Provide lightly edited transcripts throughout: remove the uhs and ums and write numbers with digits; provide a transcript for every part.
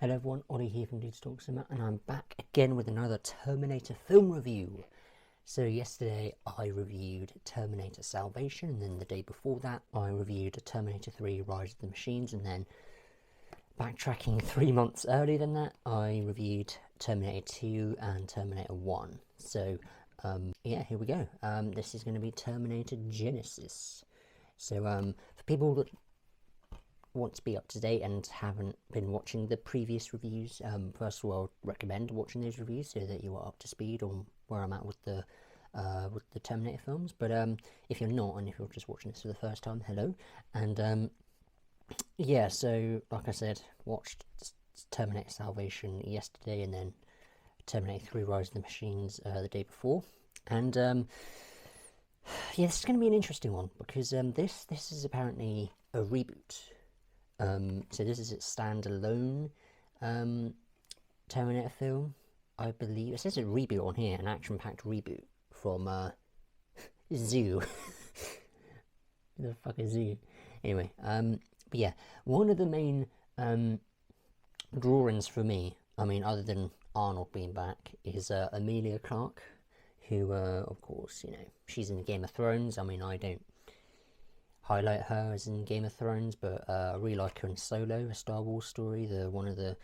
Hello everyone, Ollie here from 𝕤𝕗𝕚𝕚, and I'm back again with another Terminator film review. So yesterday I reviewed Terminator Salvation, and then the day before that I reviewed Terminator 3 Rise of the Machines, and then backtracking 3 months earlier than that I reviewed Terminator 2 and Terminator 1. So yeah, here we go. This is going to be Terminator Genisys. So for people that want to be up to date and haven't been watching the previous reviews, first of all, I recommend watching those reviews so that you are up to speed on where I'm at with the Terminator films. But if you're not, and if you're just watching this for the first time, hello. And yeah, so like I said, watched Terminator Salvation yesterday, and then Terminator 3 Rise of the Machines the day before. And yeah, this is going to be an interesting one because this is apparently a reboot. So this is a standalone Terminator film, I believe. It says a reboot on here, an action-packed reboot from Zoo. The fuck is Zoo? Anyway, but yeah, one of the main drawings for me, I mean, other than Arnold being back, is Emilia Clarke, who, of course, you know, she's in Game of Thrones. I mean, I don't highlight her as in Game of Thrones, but I really like her in Solo, a Star Wars story, one of the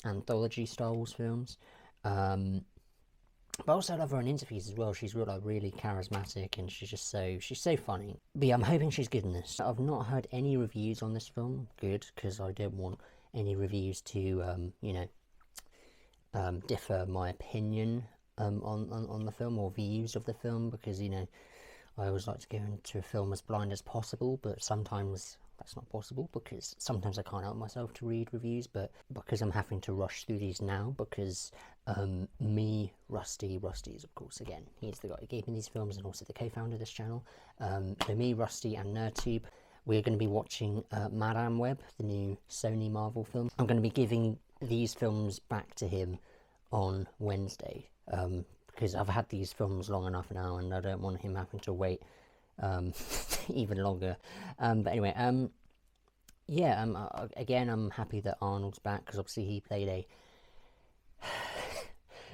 anthology Star Wars films. But also I love her in interviews as well. She's really charismatic, and she's so funny. But yeah, I'm hoping she's good in this. I've not heard any reviews on this film, good, because I don't want any reviews to you know, differ my opinion on the film or views of the film, because, you know, I always like to go into a film as blind as possible, but sometimes that's not possible because sometimes I can't help myself to read reviews. But because I'm having to rush through these now, because Rusty is, of course, again, he's the guy who gave me these films and also the co-founder of this channel. So me, Rusty, and NerdTube, we're going to be watching Madame Web, the new Sony Marvel film. I'm going to be giving these films back to him on Wednesday. Because I've had these films long enough now, and I don't want him having to wait even longer. But anyway, yeah, again, I'm happy that Arnold's back, because obviously he played a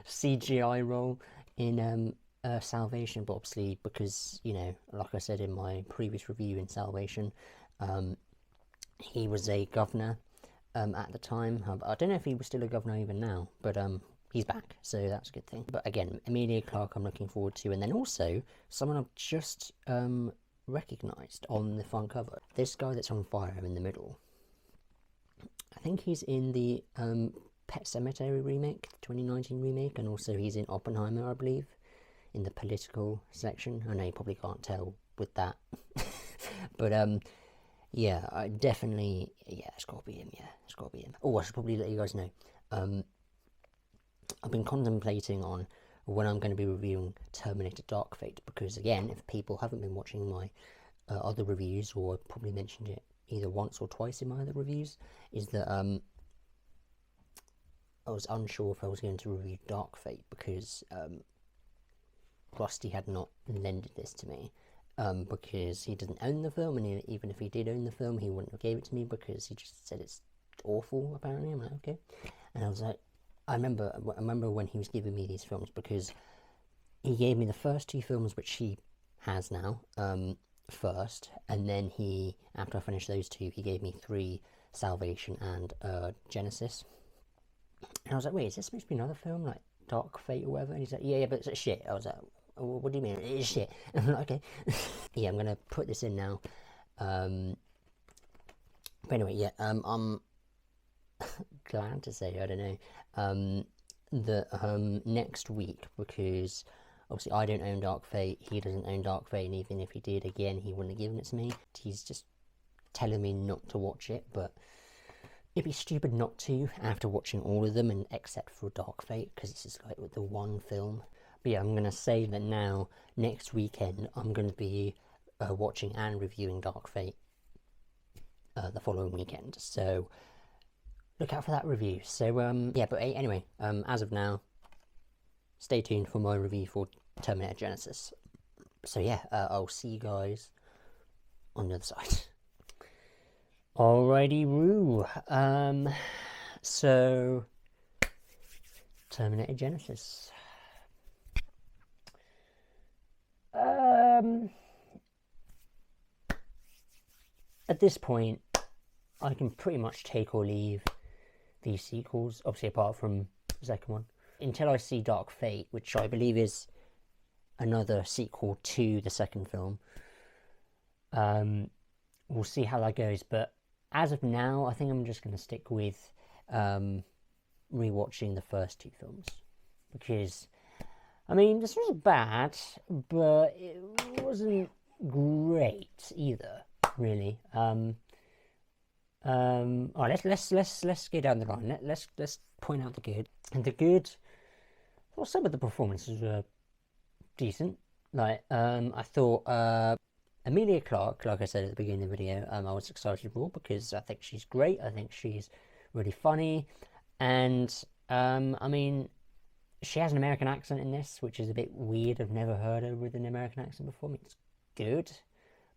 CGI role in Salvation, but obviously because, you know, like I said in my previous review in Salvation, he was a governor at the time. I don't know if he was still a governor even now, but he's back, so that's a good thing. But again, Emilia Clarke I'm looking forward to, and then also someone I've just recognised on the front cover. This guy that's on fire in the middle, I think he's in the Pet Sematary remake, 2019 remake, and also he's in Oppenheimer, I believe, in the political section. I know you probably can't tell with that, but yeah, I definitely, yeah, it's got to be him. Yeah, it's got to be him. Oh, I should probably let you guys know. I've been contemplating on when I'm going to be reviewing Terminator Dark Fate, because again, if people haven't been watching my other reviews, or I probably mentioned it either once or twice in my other reviews, is that I was unsure if I was going to review Dark Fate, because Rusty had not lended this to me, because he doesn't own the film, and even if he did own the film, he wouldn't have gave it to me, because he just said it's awful, apparently. I'm like, okay. And I was like, I remember when he was giving me these films, because he gave me the first 2 films, which he has now, first, and then after I finished those 2, he gave me 3, Salvation and Genisys. And I was like, wait, is this supposed to be another film, like Dark Fate or whatever? And he's like, yeah, but it's shit. I was like, oh, what do you mean? It's shit. And I'm like, okay. Yeah, I'm going to put this in now. But anyway, yeah, I'm glad to say, I don't know, that next week, because obviously I don't own Dark Fate, he doesn't own Dark Fate, and even if he did, again, he wouldn't have given it to me. He's just telling me not to watch it, but it'd be stupid not to after watching all of them, and except for Dark Fate, because it's just like the one film. But yeah, I'm going to say that now, next weekend, I'm going to be watching and reviewing Dark Fate the following weekend, so look out for that review. So yeah, but anyway, as of now, stay tuned for my review for Terminator Genisys. So yeah, I'll see you guys on the other side. Alrighty, Roo. So, Terminator Genisys. At this point, I can pretty much take or leave these sequels, obviously apart from the second one, until I see Dark Fate, which I believe is another sequel to the second film. We'll see how that goes, but as of now, I think I'm just going to stick with rewatching the first two films, because, I mean, this wasn't bad, but it wasn't great either, really. Alright, let's go down the line. Let's point out the good. And the good, well, some of the performances were decent. Like, I thought Emilia Clarke, like I said at the beginning of the video, I was excited for because I think she's great. I think she's really funny, and I mean, she has an American accent in this, which is a bit weird. I've never heard her with an American accent before. I mean, it's good,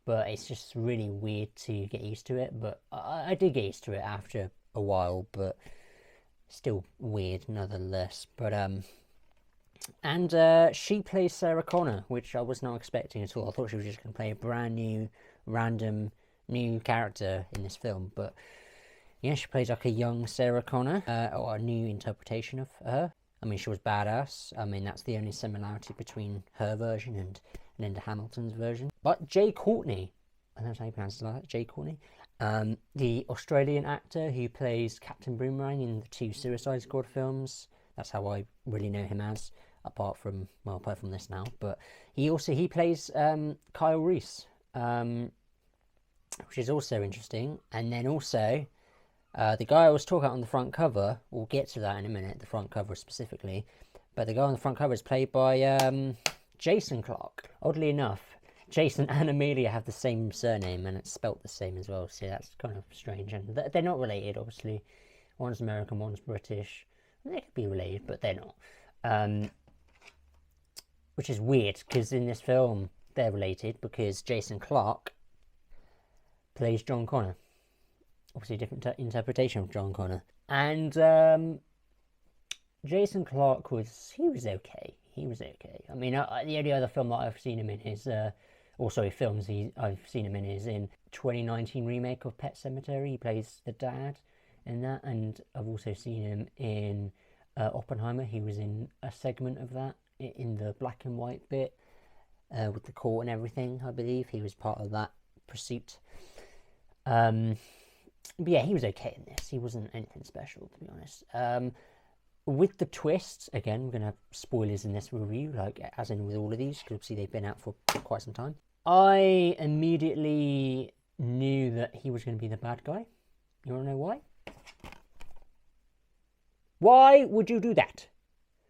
but it's just really weird to get used to it. But I did get used to it after a while, but still weird nonetheless. But and she plays Sarah Connor, which I was not expecting at all. I thought she was just going to play a brand new, random, new character in this film. But yeah, she plays like a young Sarah Connor, or a new interpretation of her. I mean, she was badass. I mean, that's the only similarity between her version and Linda Hamilton's version. But Jai Courtney, I don't know how you pronounce it like that, Jai Courtney, the Australian actor who plays Captain Boomerang in the two Suicide Squad films. That's how I really know him as, apart from this now. But he plays Kyle Reese, which is also interesting. And then also, the guy I was talking about on the front cover, we'll get to that in a minute, the front cover specifically, but the guy on the front cover is played by Jason Clarke. Oddly enough, Jason and Amelia have the same surname, and it's spelt the same as well, so that's kind of strange. And they're not related, obviously. One's American, one's British. They could be related, but they're not. Which is weird, because in this film, they're related, because Jason Clarke plays John Connor. Obviously a different interpretation of John Connor. And Jason Clarke was okay. He was okay. I mean, the only other film that I've seen him in is, films I've seen him in is in 2019 remake of Pet Sematary. He plays the dad in that, and I've also seen him in Oppenheimer. He was in a segment of that, in the black and white bit, with the court and everything, I believe. He was part of that pursuit. But yeah, he was okay in this. He wasn't anything special, to be honest. With the twists, again, we're going to have spoilers in this review, like as in with all of these, because obviously they've been out for quite some time. I immediately knew that he was going to be the bad guy. You want to know why? Why would you do that?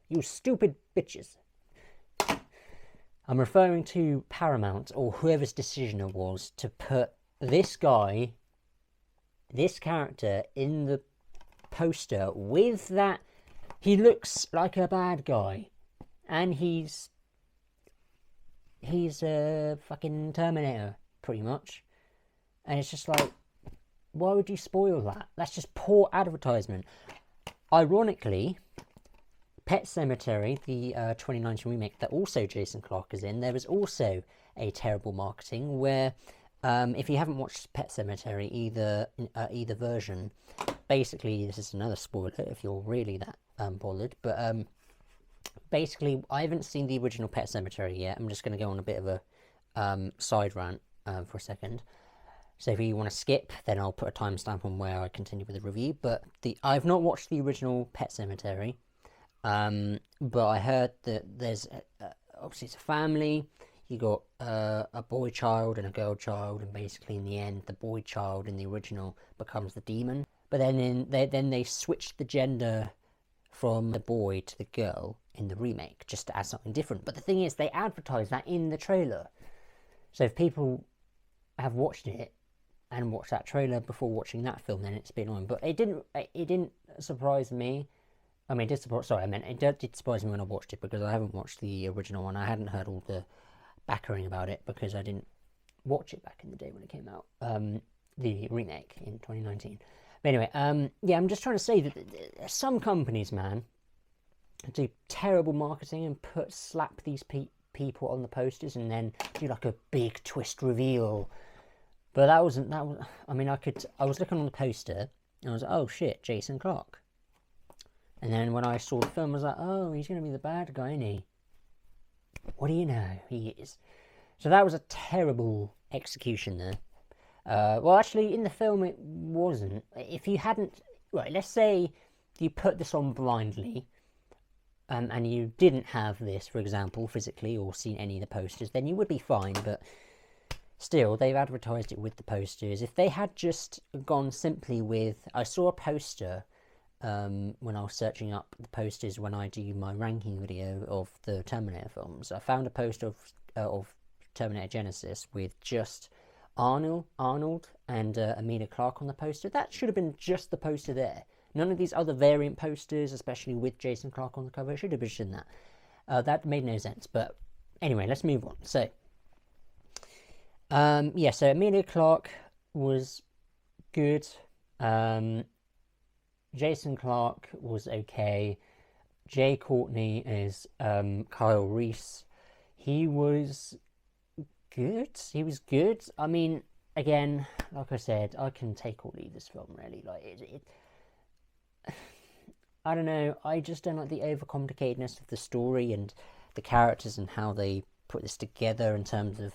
You stupid bitches. I'm referring to Paramount, or whoever's decision it was, to put this guy, this character, in the poster with that. He looks like a bad guy, and he's a fucking Terminator, pretty much. And it's just like, why would you spoil that? That's just poor advertisement. Ironically, Pet Sematary, the 2019 remake that also Jason Clarke is in, there was also a terrible marketing where, if you haven't watched Pet Sematary, either version, basically, this is another spoiler if you're really that bothered, but basically, I haven't seen the original Pet Sematary yet. I'm just going to go on a bit of a side rant for a second. So if you want to skip, then I'll put a timestamp on where I continue with the review. But I've not watched the original Pet Sematary, but I heard that there's obviously it's a family. You got a boy child and a girl child, and basically in the end, the boy child in the original becomes the demon. But then they switched the gender from the boy to the girl in the remake, just to add something different. But the thing is, they advertise that in the trailer. So if people have watched it and watched that trailer before watching that film, then it's a bit annoying. But it didn't surprise me. I mean, it did surprise me when I watched it, because I haven't watched the original one. I hadn't heard all the backering about it, because I didn't watch it back in the day when it came out, the remake in 2019. But anyway, yeah, I'm just trying to say that some companies, man, do terrible marketing and slap these people on the posters and then do like a big twist reveal. But that was, I mean, I was looking on the poster and I was like, oh shit, Jason Clarke. And then when I saw the film, I was like, oh, he's going to be the bad guy, isn't he? What do you know? He is. So that was a terrible execution there. Well, actually, in the film, it wasn't. If you hadn't... Right, let's say you put this on blindly, and you didn't have this, for example, physically, or seen any of the posters, then you would be fine, but still, they've advertised it with the posters. If they had just gone simply with... I saw a poster when I was searching up the posters when I do my ranking video of the Terminator films. I found a poster of Terminator Genisys with just Arnold and 𝙾𝙻𝙻𝙸𝙴 Clarke on the poster. That should have been just the poster there. None of these other variant posters, especially with Jason Clarke on the cover, should have been that. That made no sense. But anyway, let's move on. So, yeah, so 𝙾𝙻𝙻𝙸𝙴 Clarke was good. Jason Clarke was okay. Jai Courtney is Kyle Reese. He was good. He was good. I mean, again, like I said, I can take or leave this film, really. Like, I don't know. I just don't like the overcomplicatedness of the story and the characters and how they put this together in terms of,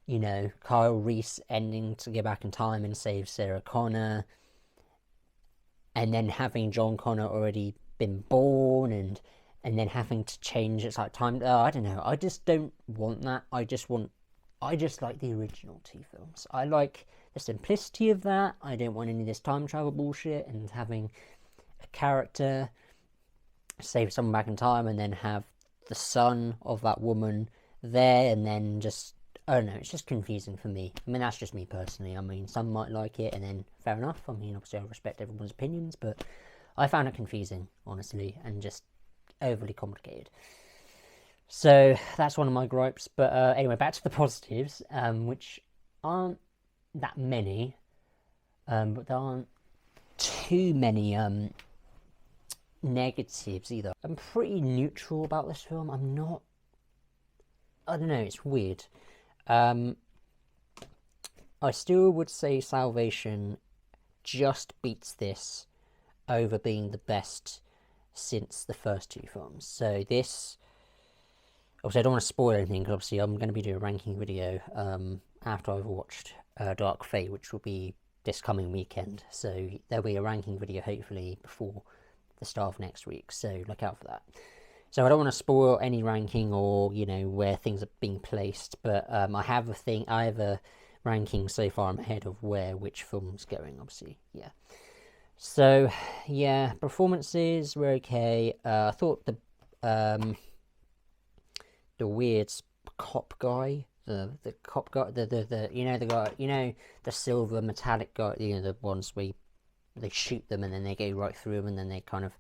you know, Kyle Reese ending to go back in time and save Sarah Connor, and then having John Connor already been born, and then having to change it's like time. I don't know. I just don't want that. I just like the original two films. I like the simplicity of that. I don't want any of this time travel bullshit and having a character save someone back in time and then have the son of that woman there, and then just, I don't know, it's just confusing for me. I mean, that's just me personally. I mean, some might like it, and then fair enough. I mean, obviously I respect everyone's opinions, but I found it confusing, honestly, and just overly complicated. So that's one of my gripes. But anyway, back to the positives, which aren't that many, but there aren't too many negatives either. I'm pretty neutral about this film. I'm not, I don't know, it's weird. I still would say Salvation just beats this over being the best since the first two films. So this, obviously I don't want to spoil anything, because obviously I'm going to be doing a ranking video after I've watched Dark Fate, which will be this coming weekend. So there'll be a ranking video hopefully before the start of next week, so look out for that. So I don't want to spoil any ranking or, you know, where things are being placed, but I have a ranking so far. I'm ahead of which film's going, obviously, yeah. So, yeah, performances were okay. I thought the weird cop guy, the cop guy, the you know, the guy, you know, the silver metallic guy, you know, the ones where they shoot them and then they go right through them and then they kind of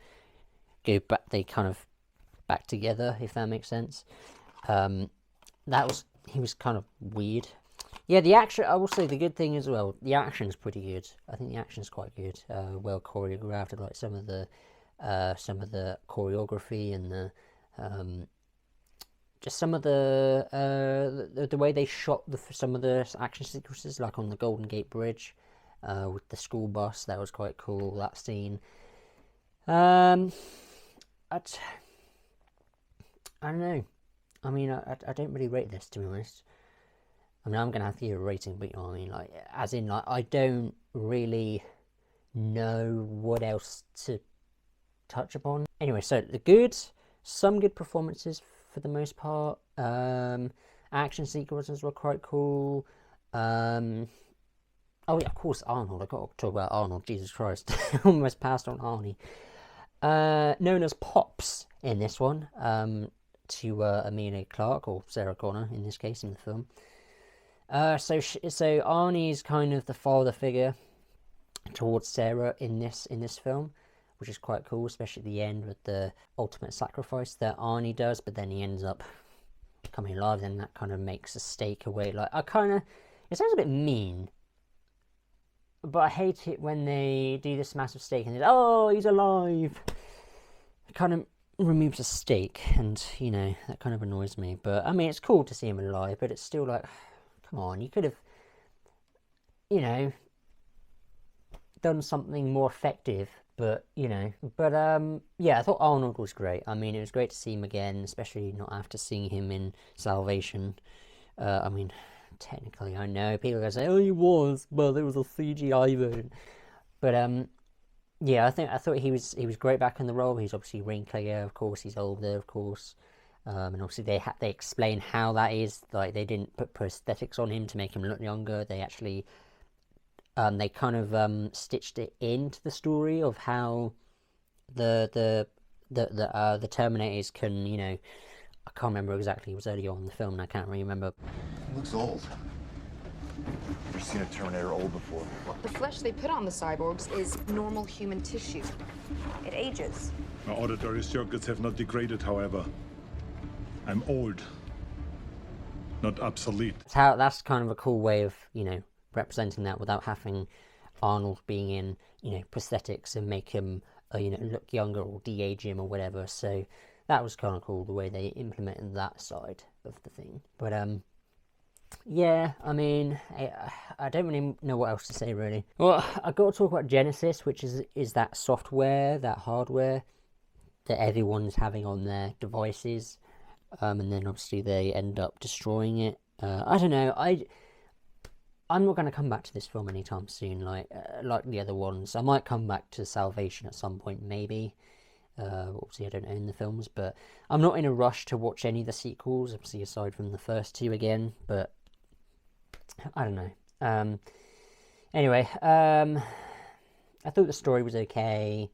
go back, they kind of back together, if that makes sense. He was kind of weird. Yeah, the action, I will say the good thing as well, the action's pretty good. I think the action's quite good, well choreographed. I like some of the choreography and the just some of the way they shot some of the action sequences, like on the Golden Gate Bridge with the school bus. That was quite cool, that scene. I don't know. I mean, I don't really rate this, to be honest. I mean, I'm going to have to give a rating, but you know what I mean? Like, as in, like, I don't really know what else to touch upon. Anyway, so the goods, some good performances for the most part. Action sequences were quite cool. Oh yeah, of course, Arnold. I got to talk about Arnold. Jesus Christ, almost passed on Arnie. Known as Pops in this one, to 𝙾𝙻𝙻𝙸𝙴 Clarke, or Sarah Connor in this case in the film. So Arnie is kind of the father figure towards Sarah in this film, which is quite cool, especially at the end with the ultimate sacrifice that Arnie does, but then he ends up coming alive, and that kind of makes a stake away. Like, it sounds a bit mean, but I hate it when they do this massive stake and they're, oh, he's alive. It kind of removes the stake, and you know, that kind of annoys me. But I mean, it's cool to see him alive, but it's still like, come on, you could have, you know, done something more effective. But you know, yeah, I thought Arnold was great. I mean, it was great to see him again, especially not after seeing him in Salvation. I mean, technically, I know people are gonna say, oh, he was, but there was a CGI version. But yeah, I thought he was great back in the role. He's obviously wrinklier, of course. He's older, of course. And obviously they explain how that is. Like, they didn't put prosthetics on him to make him look younger. They actually they kind of stitched it into the story of how the Terminators can, you know, I can't remember exactly. It was early on in the film, and I can't really remember. He looks old. Never seen a Terminator old before. The flesh they put on the cyborgs is normal human tissue. It ages. My auditory circuits have not degraded, however. I'm old, not obsolete. That's kind of a cool way of, you know, representing that without having Arnold being in, you know, prosthetics and make him, you know, look younger or de-age him or whatever. So that was kind of cool, the way they implemented that side of the thing. But yeah, I mean, I don't really know what else to say, really. Well, I've got to talk about Genisys, which is that software, that hardware that everyone's having on their devices, and then obviously they end up destroying it. I don't know, I'm not going to come back to this film anytime soon, like the other ones. I might come back to Salvation at some point, maybe. Obviously, I don't own the films, but I'm not in a rush to watch any of the sequels, obviously, aside from the first two again, but I don't know. Anyway, I thought the story was okay.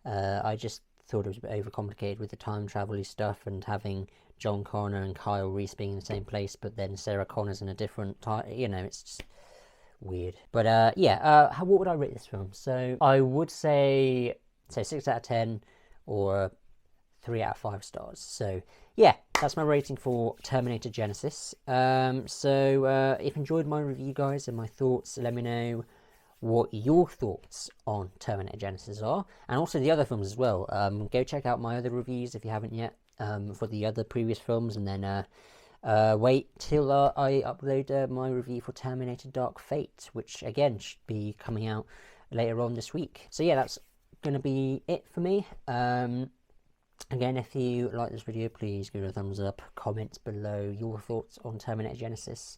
I just thought it was a bit overcomplicated with the time travel-y stuff and having John Connor and Kyle Reese being in the same place, but then Sarah Connor's in a different time. You know, it's just weird. But yeah, what would I rate this film? So I would say 6 out of 10 or 3 out of 5 stars. So yeah, that's my rating for Terminator Genisys. So if you enjoyed my review, guys, and my thoughts, let me know what your thoughts on Terminator Genisys are, and also the other films as well. Go check out my other reviews if you haven't yet, for the other previous films, and then wait till I upload my review for Terminator Dark Fate, which again should be coming out later on this week. So yeah, that's going to be it for me. Again, if you like this video, please give it a thumbs up. Comment below your thoughts on Terminator Genisys.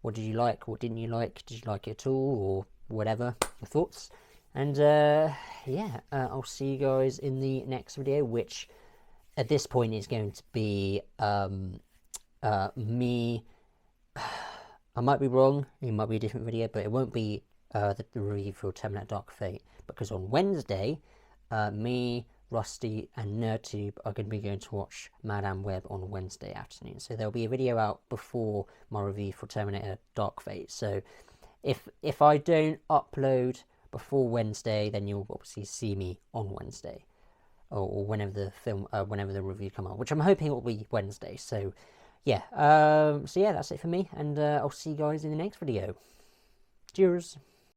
What did you like? What didn't you like? Did you like it at all, or whatever your thoughts? And yeah, I'll see you guys in the next video, which at this point is going to be me. I might be wrong, it might be a different video, but it won't be the review for Terminator Dark Fate, because on Wednesday, me, Rusty and NerdTube are going to be going to watch Madame Web on Wednesday afternoon. So there'll be a video out before my review for Terminator Dark Fate. So if I don't upload before Wednesday, then you'll obviously see me on Wednesday, or whenever the film, whenever the review come out, which I'm hoping it will be Wednesday. So yeah, so yeah, that's it for me, and I'll see you guys in the next video. Cheers.